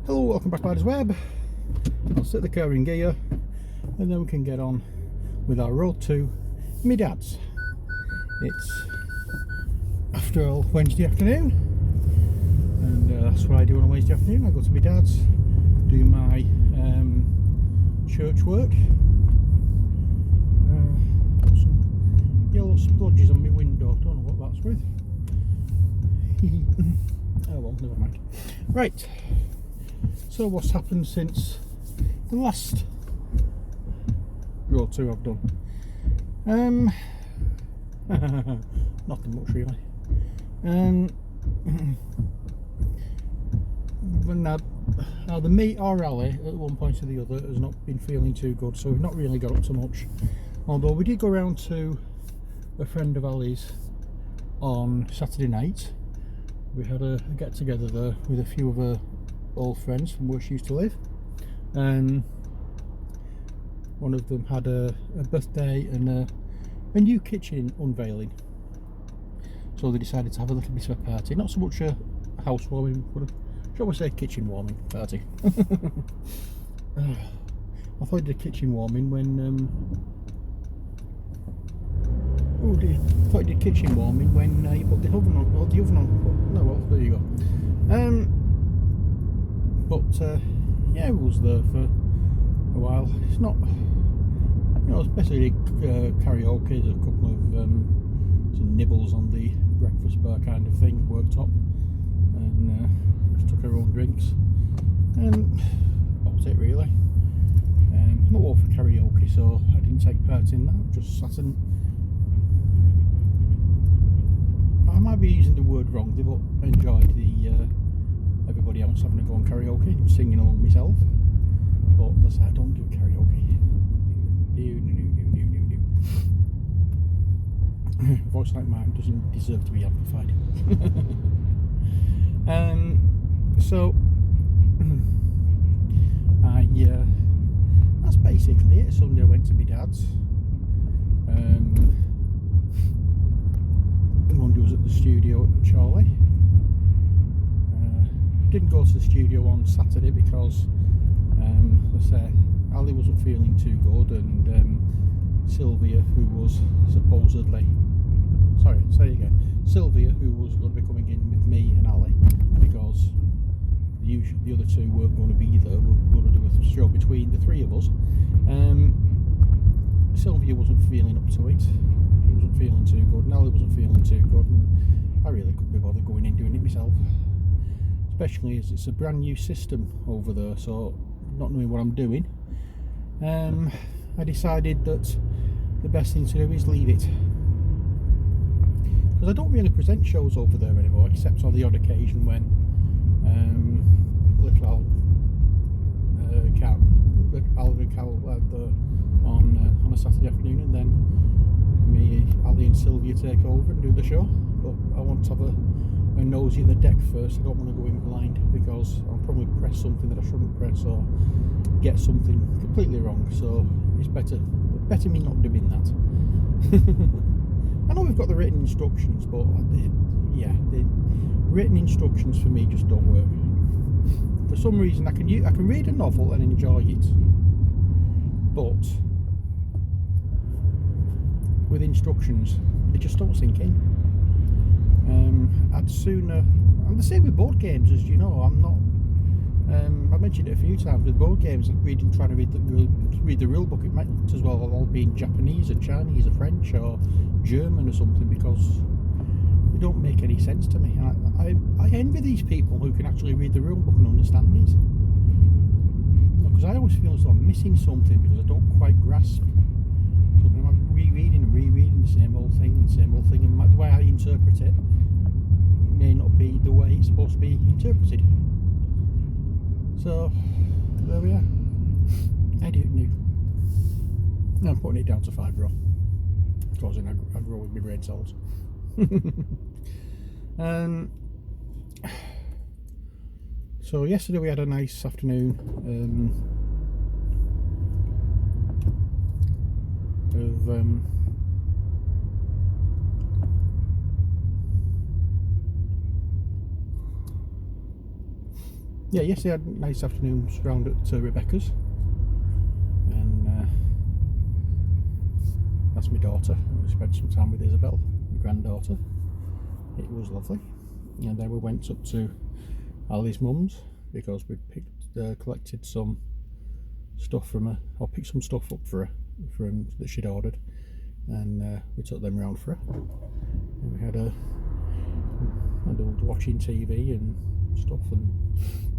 Hello, welcome back to Spider's Web. I'll set the car in gear and then we can get on with our road to my dad's. It's after all Wednesday afternoon, and that's what I do on a Wednesday afternoon. I go to my dad's, do my church work. Got some yellow splodges on my window, don't know what that's with. Oh well, never mind. Right. So what's happened since the last road tour I've done? Nothing much really. Neither me or Ali at one point or the other has not been feeling too good, so we've not really got up to much. Although we did go round to a friend of Ali's on Saturday night. We had a get together there with a few of her old friends from where she used to live, and one of them had a birthday and a new kitchen unveiling, so they decided to have a little bit of a party. Not so much a housewarming, but shall we say kitchen warming party. I thought I did a kitchen warming when I thought I did kitchen warming when you put the oven on, or the oven on. No, well, there you go. But yeah, I was there for a while. It's not, it's basically karaoke. There's a couple of some nibbles on the breakfast bar kind of thing, worktop, and just took our own drinks, and that was it really. Not all for karaoke, so I didn't take part in that. Just sat and, I might be using the word wrongly, but enjoyed the everybody else having a go on karaoke, singing along myself. But as I say, I don't do karaoke. No. A voice like mine doesn't deserve to be amplified. So that's basically it. Sunday I went to my dad's. Monday was at the studio at Charlie. Didn't go to the studio on Saturday because, as I say, Ali wasn't feeling too good, and Sylvia, who was supposedly, Sylvia, who was going to be coming in with me and Ali, because the other two weren't going to be there. We were going to do a show between the three of us. Sylvia wasn't feeling up to it. She wasn't feeling too good, and Ali wasn't feeling too good, and I really couldn't be bothered going in doing it myself. Especially as it's a brand new system over there, so not knowing what I'm doing, I decided that the best thing to do is leave it, because I don't really present shows over there anymore, except on the odd occasion when little Al and Cal on a Saturday afternoon, and then me, Ali and Sylvia take over and do the show. But I want to have a nosy at the deck first. I don't want to go in blind, because I'll probably press something that I shouldn't press, or get something completely wrong. So it's better me not doing that. I know we've got the written instructions, but the written instructions for me just don't work. For some reason, I can read a novel and enjoy it, but with instructions, they just don't sink in. I'd sooner, I'm the same with board games, as you know. I'm not, I mentioned it a few times with board games, trying to read the rule book. It might as well all be in Japanese or Chinese or French or German or something, because they don't make any sense to me. I envy these people who can actually read the rule book and understand it, because I always feel as though I'm missing something because I don't quite grasp something. I'm rereading the same old thing, and the way I interpret it may not be the way it's supposed to be interpreted. So there we are. I don't know. I'm putting it down to 5 raw, causing I grow with my brain cells. So yesterday we had a nice afternoon of yeah, yesterday I had a nice afternoons round at Rebecca's, and that's my daughter. I spent some time with Isabel, my granddaughter. It was lovely. And then we went up to Ali's mum's because we collected some stuff from her, or picked some stuff up for her that she'd ordered, and we took them round for her. And we had watching TV and stuff and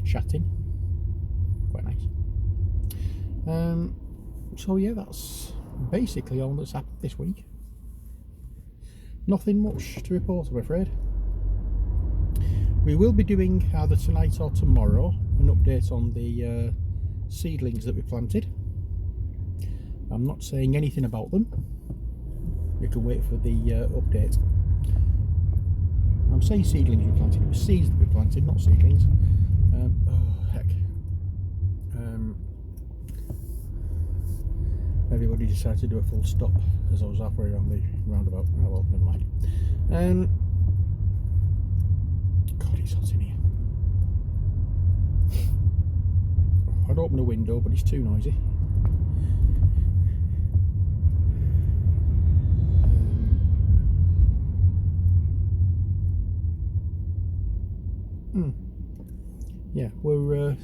chatting. Quite nice. So yeah, that's basically all that's happened this week. Nothing much to report, I'm afraid. We will be doing either tonight or tomorrow an update on the seedlings that we planted. I'm not saying anything about them. You can wait for the update. I'm saying seedlings we planted. It was seeds that we planted, not seedlings. Oh heck! Everybody decided to do a full stop as I was halfway around the roundabout. Oh well, never mind. God, it's hot in here. I'd open a window, but it's too noisy. Yeah, we're.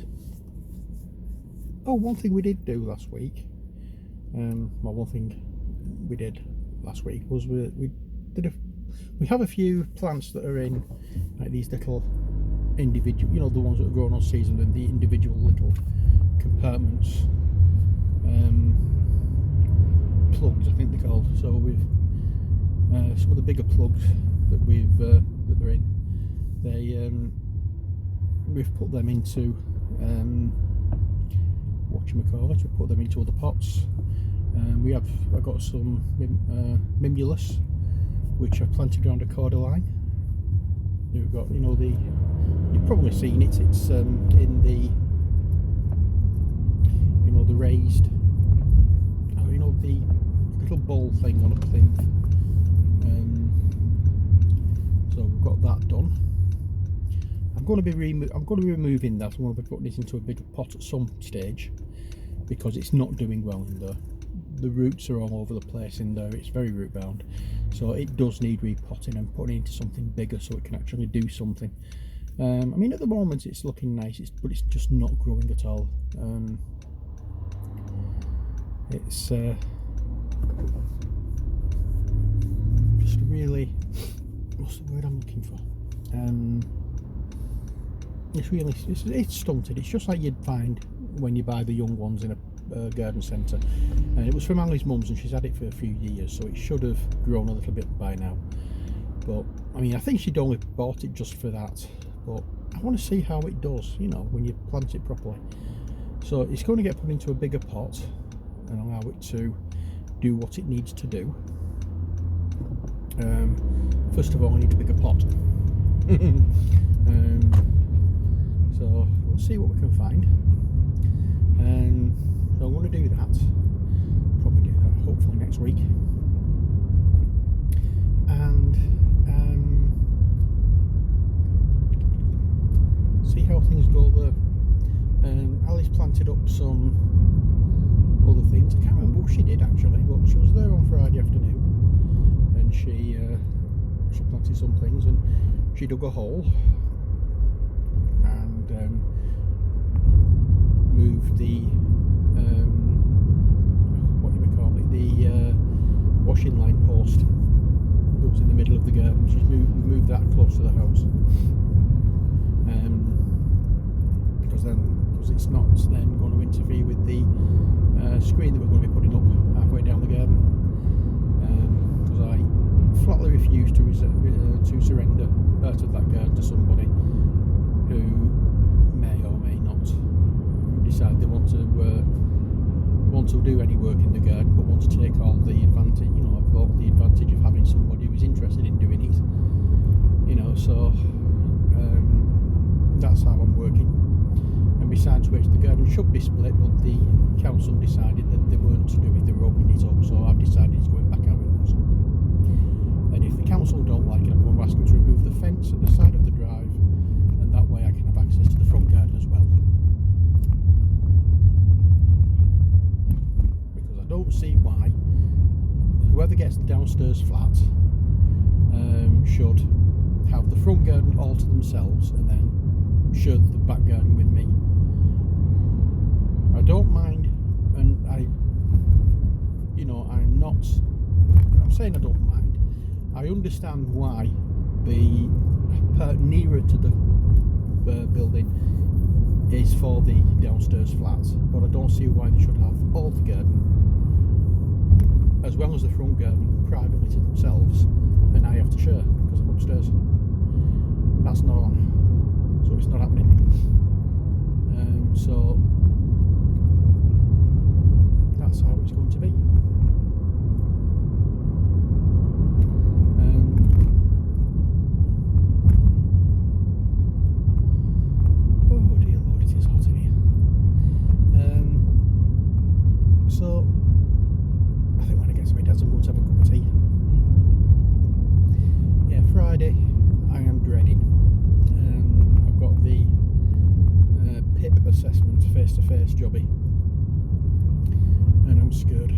Oh, one thing we did do last week. Well, one thing we did last week was we have a few plants that are in like these little individual, you know, the ones that are grown on season, and the individual little compartments, plugs I think they're called. So we've some of the bigger plugs that that they're in, we've put them into whatchamacallit, we put them into other pots. I've got some mimulus which I've planted around a cordyline. You've got, you know, you've probably seen it. It's in the, you know, the raised, you know, the little bowl thing on a plinth. So we've got that done. I'm going to be removing that. I'm going to be putting it into a bigger pot at some stage because it's not doing well in there. The roots are all over the place in there. It's very root bound, so it does need repotting and putting it into something bigger so it can actually do something. I mean, at the moment it's looking nice, but it's just not growing at all. It's just really, what's the word I'm looking for? It's stunted. It's just like you'd find when you buy the young ones in a garden centre, and it was from Ali's mum's and she's had it for a few years, so it should have grown a little bit by now. But I mean, I think she'd only bought it just for that, but I want to see how it does, you know, when you plant it properly. So it's going to get put into a bigger pot and allow it to do what it needs to do. First of all, I need a bigger pot. So we'll see what we can find. So I'm going to do that. Probably do that hopefully next week. And see how things go there. Ali's planted up some other things. I can't remember what she did actually, but she was there on Friday afternoon, and she planted some things, and she dug a hole and moved the the washing line post that was in the middle of the garden. She's moved that close to the house, because it's not then going to interfere with the screen that we're going to be putting up halfway down the garden. Because I flatly refuse to surrender part of that garden to somebody who may or may not decide they want to do any work in the garden, but want to take all the advantage, you know, the advantage of having somebody who's interested in doing it, you know. So that's how I'm working. And besides which, the garden should be split, but the council decided that they weren't doing it, they were opening it up, so I've decided it's going back how it was. And if the council don't like it, I'm going to ask them to remove the fence at the side of the drive, and that way I can have access to the front garden as well. downstairs flat should have the front garden all to themselves and then share the back garden with me. I don't mind, and I'm saying I don't mind. I understand why the part nearer to the building is for the downstairs flats, but I don't see why they should have all the garden as well as the front garden privately to themselves, and I have to share because I'm upstairs. That's not on, so it's not happening. So that's how it's going to be. Oh dear Lord, it is hot in here. So I think when I get to my dad's, I'm going to have a cup of tea. Yeah, Friday I am dreading. I've got the PIP assessment face-to-face jobby, and I'm scared.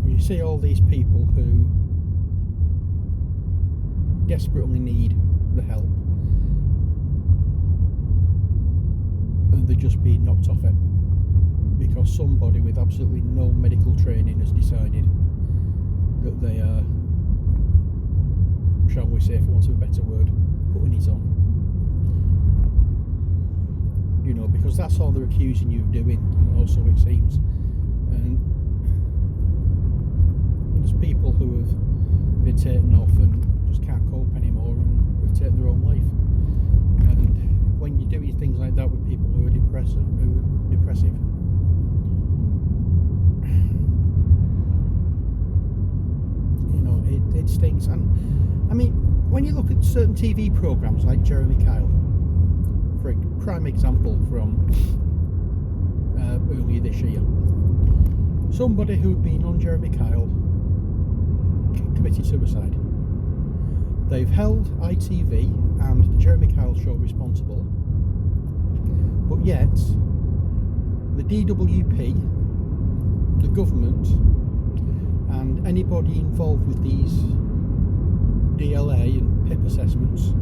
You see all these people who desperately need the help, and they're just being knocked off it because somebody with absolutely no medical training has decided that they are, shall we say, for want of a better word, putting it on. You know, because that's all they're accusing you of doing, or so it seems. And there's people who have been taken off and just can't cope anymore and have taken their own life. And when you're doing things like that with people who are depressive, you know, it stings. And I mean, when you look at certain TV programs like Jeremy Kyle, for a prime example from earlier this year, somebody who'd been on Jeremy Kyle committed suicide. They've held ITV and the Jeremy Kyle show responsible, but yet the DWP, the government, and anybody involved with these DLA and PIP assessments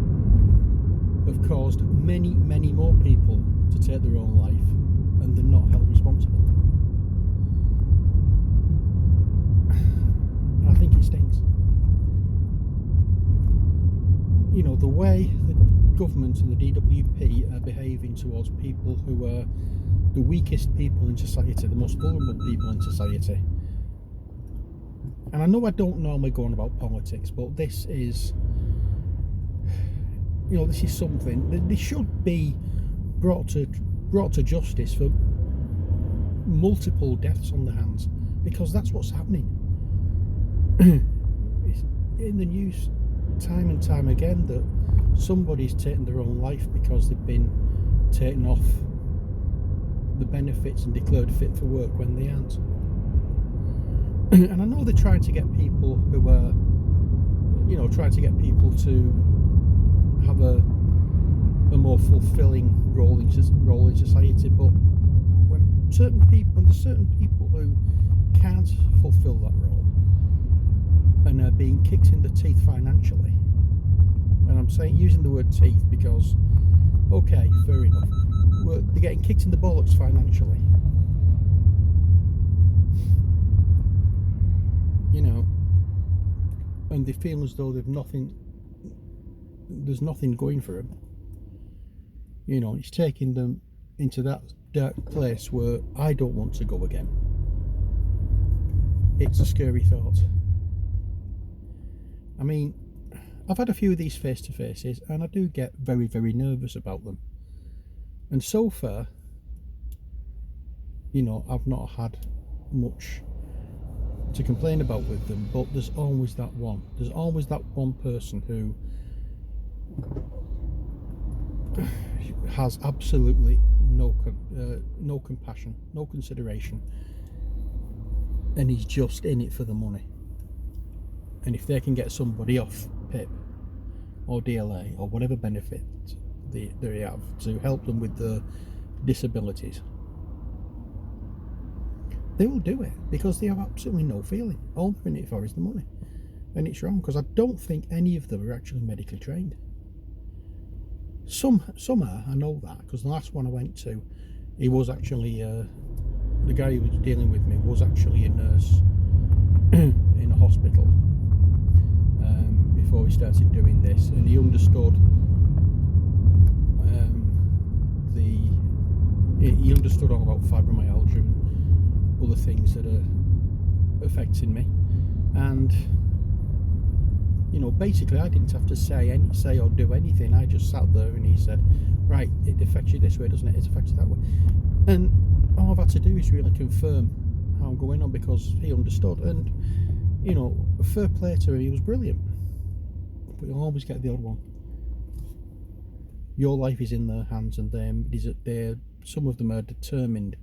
have caused many, many more people to take their own life, and they're not held responsible. And I think it stings. You know, the way the government and the DWP are behaving towards people who are the weakest people in society, the most vulnerable people in society. And I know I don't normally go on about politics, but this is, you know, this is something that they should be brought to justice for multiple deaths on their hands, because that's what's happening. It's in the news time and time again that somebody's taken their own life because they've been taken off the benefits and declared fit for work when they aren't. And I know they're trying to get people who are, you know, trying to get people to have a more fulfilling role in society, but when there's certain people who can't fulfill that role and are being kicked in the teeth financially, and I'm saying using the word teeth because, okay, fair enough, they're getting kicked in the bollocks financially, you know, and they feel as though there's nothing going for them. You know, it's taking them into that dark place where I don't want to go again. It's a scary thought. I mean, I've had a few of these face-to-faces and I do get very, very nervous about them. And so far, you know, I've not had much to complain about with them, but there's always that one. There's always that one person who has absolutely no compassion, no consideration, and he's just in it for the money. And if they can get somebody off PIP or DLA or whatever benefit they have to help them with the disabilities, they will do it because they have absolutely no feeling. All they're in it for is the money. And it's wrong, because I don't think any of them are actually medically trained. Some are, I know that, because the last one I went to, he was actually, the guy who was dealing with me was actually a nurse in a hospital before he started doing this, and he understood he understood all about fibromyalgia and other things that are affecting me. And you know, basically I didn't have to say or do anything. I just sat there and he said, right, it affects you this way, doesn't it? It affects you that way. And all I've had to do is really confirm how I'm going on, because he understood. And you know, fair play to him, he was brilliant. But you'll always get the odd one. Your life is in their hands, and some of them are determined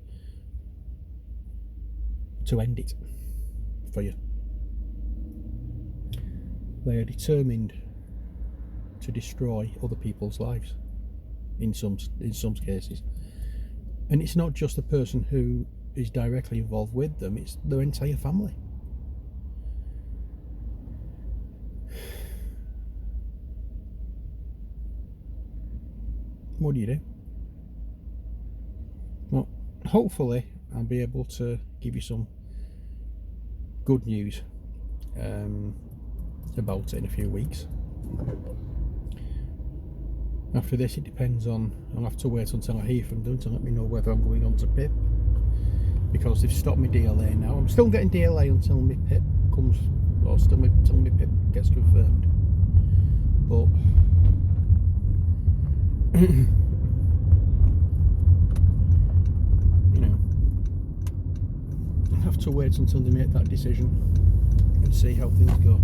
to end it for you. They are determined to destroy other people's lives in some cases. And it's not just the person who is directly involved with them, it's their entire family. What do you do? Well, hopefully I'll be able to give you some good news about it in a few weeks. After this, it depends on, I'll have to wait until I hear from them to let me know whether I'm going on to PIP, because they've stopped my DLA now. I'm still getting DLA until my PIP comes, or until my PIP gets confirmed. But you know, I'll have to wait until they make that decision and see how things go.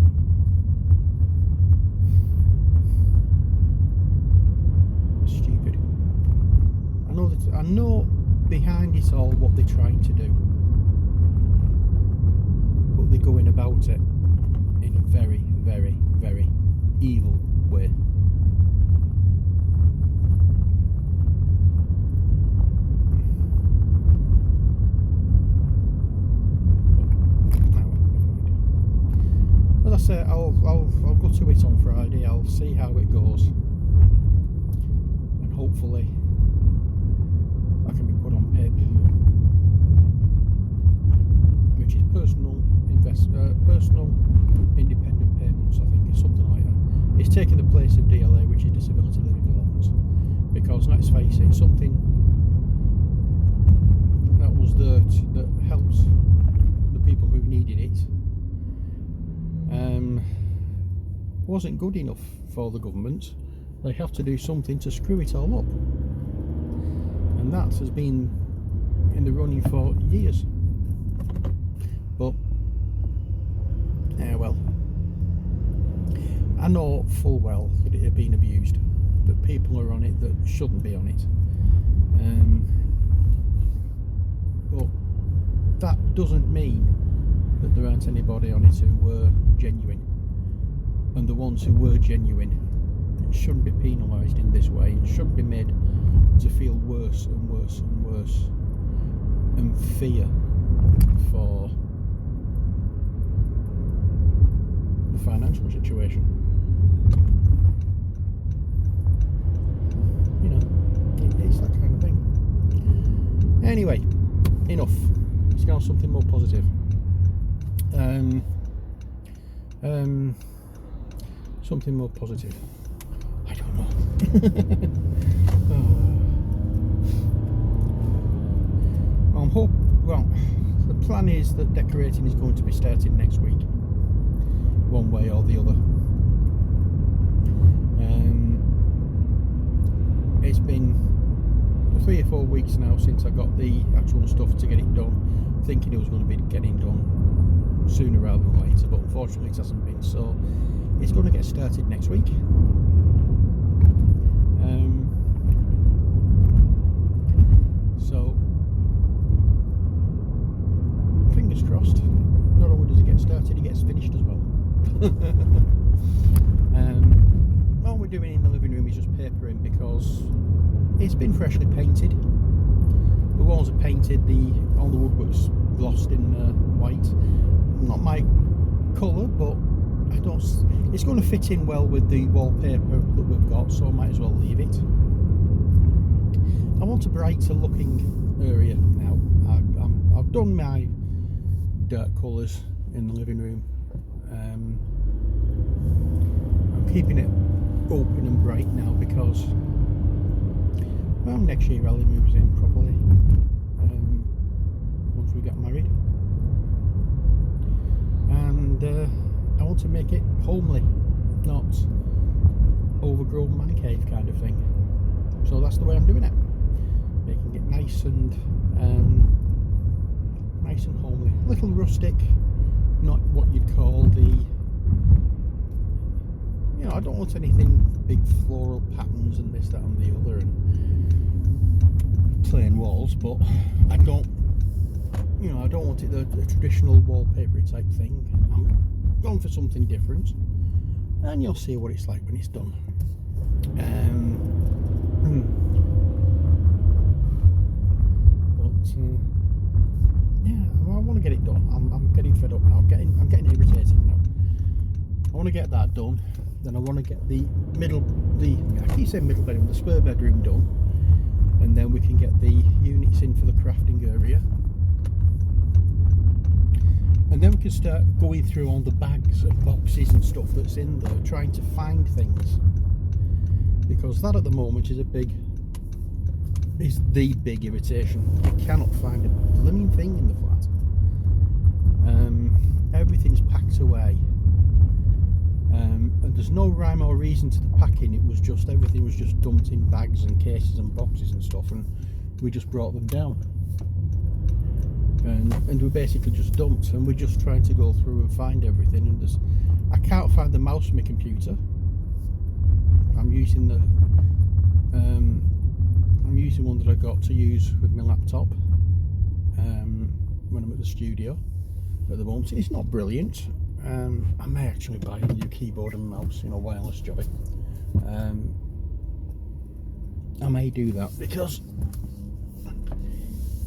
Stupid. I know behind it all what they're trying to do, but they're going about it in a very, very, very evil way. As I say, I'll go to it on Friday. I'll see how it goes, and hopefully I can be put on PIP, which is personal independent payments. I think it's something like that. It's taking the place of DLA, which is disability living allowance, because let's face it, something that was that helps the people who needed it wasn't good enough for the government. They have to do something to screw it all up, and that has been in the running for years. But well, I know full well that it had been abused, that people are on it that shouldn't be on it, but that doesn't mean that there aren't anybody on it who were genuine, and the ones who were genuine shouldn't be penalised in this way, and shouldn't be made to feel worse and worse and worse, and fear for the financial situation. You know, it's that kind of thing. Anyway, enough. Let's get on something more positive. Something more positive. I don't know. Well, the plan is that decorating is going to be starting next week, one way or the other. It's been 3 or 4 weeks now since I got the actual stuff to get it done, thinking it was going to be getting done sooner rather than later, but unfortunately it hasn't been. So it's going to get started next week. So fingers crossed. Not only does it get started, it gets finished as well. All we're doing in the living room is just papering, because it's been freshly painted. The walls are painted, all the woodwork's glossed in white. Not my colour, but I don't. It's going to fit in well with the wallpaper that we've got, so I might as well leave it. I want a brighter looking area now. I've done my dark colours in the living room. I'm keeping it open and bright now because, well, next year Ellie moves in properly once we get married, and I want to make it homely, not overgrown man cave kind of thing. So that's the way I'm doing it, making it nice and homely, a little rustic, not what you'd call the, you know, I don't want anything big floral patterns and this, that and the other and plain walls, but I don't, you know, I don't want it the traditional wallpaper type thing. I'm going for something different, and you'll see what it's like when it's done. Yeah, well, I want to get it done. I'm getting fed up now. I'm getting irritated now. I want to get that done. Then I want to get the I keep saying middle bedroom, the spare bedroom done, and then we can get the units in for the crafting area, and then we can start going through all the bags and boxes and stuff that's in there, trying to find things, because that at the moment is the big irritation. You cannot find a blooming thing in the flat. Everything's packed away, and there's no rhyme or reason to the packing. Everything was just dumped in bags and cases and boxes and stuff, and we just brought them down, and we basically just dumped, and we're just trying to go through and find everything. And I can't find the mouse on my computer. I'm using one that I got to use with my laptop when I'm at the studio at the moment. It's not brilliant. I may actually buy a new keyboard and mouse, you know, wireless jobby. I may do that because,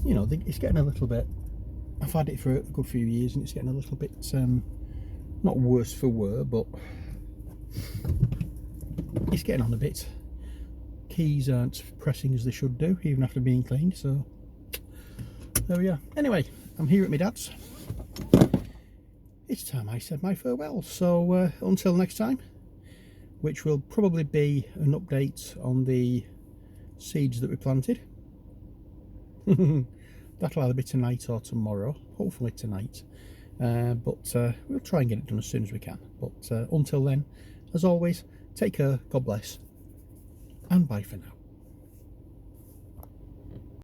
you know, it's getting a little bit, I've had it for a good few years and it's getting a little bit, not worse for wear, but it's getting on a bit. Keys aren't pressing as they should do, even after being cleaned, so there we are. Anyway, I'm here at my dad's. It's time I said my farewell, so until next time, which will probably be an update on the seeds that we planted. That'll either be tonight or tomorrow, hopefully tonight, but we'll try and get it done as soon as we can. But until then, as always, take care, God bless, and bye for now.